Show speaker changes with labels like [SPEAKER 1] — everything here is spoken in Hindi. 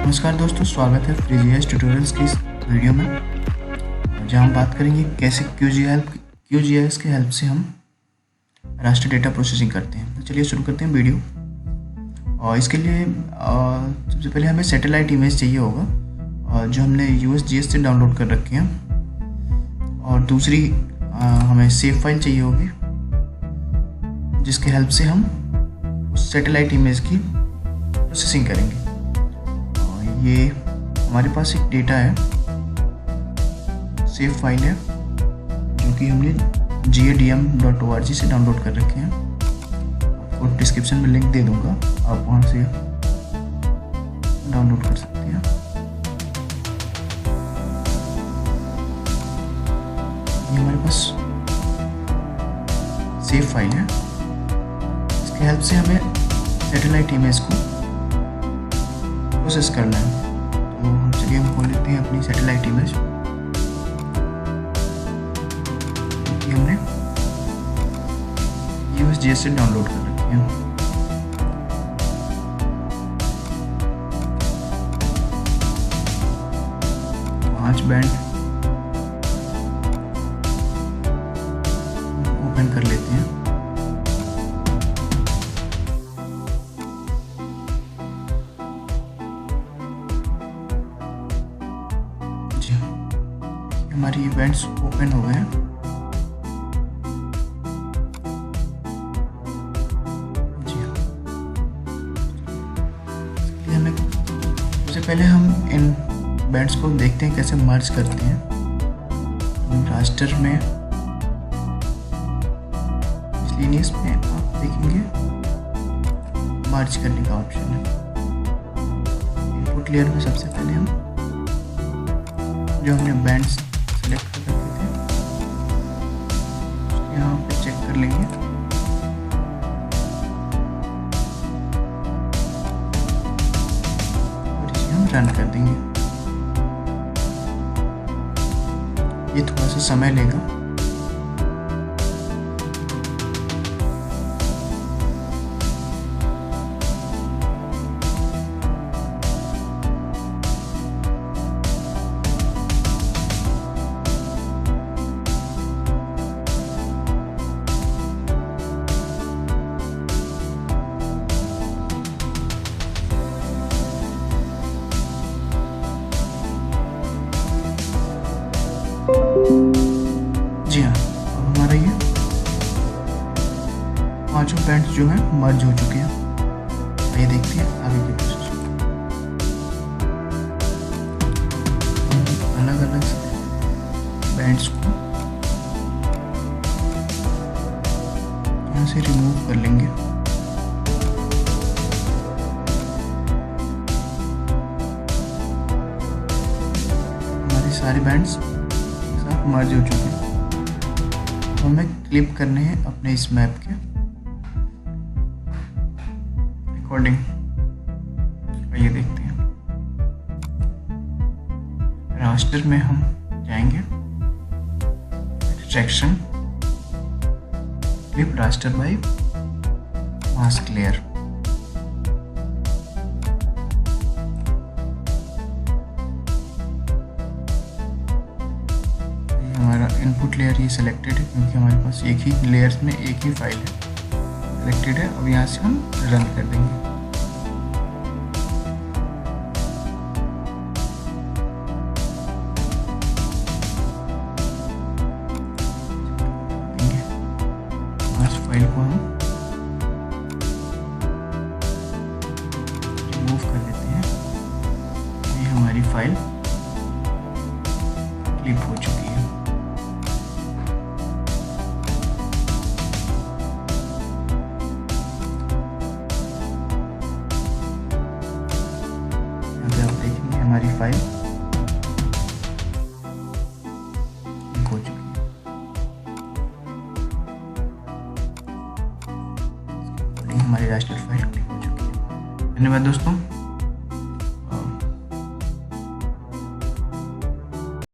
[SPEAKER 1] नमस्कार दोस्तों, स्वागत है QGIS ट्यूटोरियल्स की इस वीडियो में, जहां हम बात करेंगे कैसे QGIS के हेल्प से हम रास्टर डेटा प्रोसेसिंग करते हैं। तो चलिए शुरू करते हैं वीडियो। और इसके लिए सबसे पहले हमें सैटेलाइट इमेज चाहिए होगा, जो हमने QGIS से डाउनलोड कर रखे हैं। और दूसरी हमें शेप फाइल चाहिए होगी, जिसके हेल्प से हम उस सैटेलाइट इमेज की प्रोसेसिंग करेंगे। ये हमारे पास एक डेटा है, शेप फाइल है, जो कि हमने GADM.org से डाउनलोड कर रखे हैं। आपको डिस्क्रिप्शन में लिंक दे दूंगा, आप वहाँ से डाउनलोड कर सकते हैं। ये हमारे पास शेप फाइल है, इसके हेल्प से हमें सैटेलाइट इमेज को प्रोसेस करना है। तो चलिए हम खोल लेते हैं अपनी सैटेलाइट इमेज, कि हमने QGIS से डाउनलोड कर रखी है। पांच बैंड ओपन कर लेते हैं। हमारी इवेंट्स ओपन हो गए हैं। जी हाँ, हमें सबसे पहले हम इन बैंड्स को देखते हैं कैसे मर्ज करते हैं। रास्टर में मिसलेनियस में आप देखेंगे मर्ज करने का ऑप्शन है। इनपुट लेयर में सबसे पहले हम जो हमने बैंड्स सेलेक्ट कर रखे थे यहाँ पे चेक कर लेंगे। और इसे हम रन कर देंगे। ये थोड़ा सा समय लेगा। जी हाँ, अब हमारा ये पांचों बैंड्स जो हैं मर्ज हो चुके हैं। ये देखते हैं आगे की प्रोसेस। अलग अलग बैंड्स को यहाँ से रिमूव कर लेंगे। हमारे सारे बैंड्स मर्ज हो चुके हैं। तो हमें क्लिप करने हैं अपने इस मैप के अकॉर्डिंग। ये देखते हैं, रास्टर में हम जाएंगे, extraction, clip raster by mask layer. हमारा इनपुट लेयर ये सिलेक्टेड है, क्योंकि हमारे पास एक ही लेयर्स में एक ही फाइल है सिलेक्टेड है। अब यहाँ से हम रन कर देंगे। इस फाइल को हम रिमूव कर लेते हैं। ये हमारी फाइल क्लिप हो चुकी है। हमारी फाइल हो चुकी है। हमारी रास्टर फाइल हो चुकी है। धन्यवाद दोस्तों।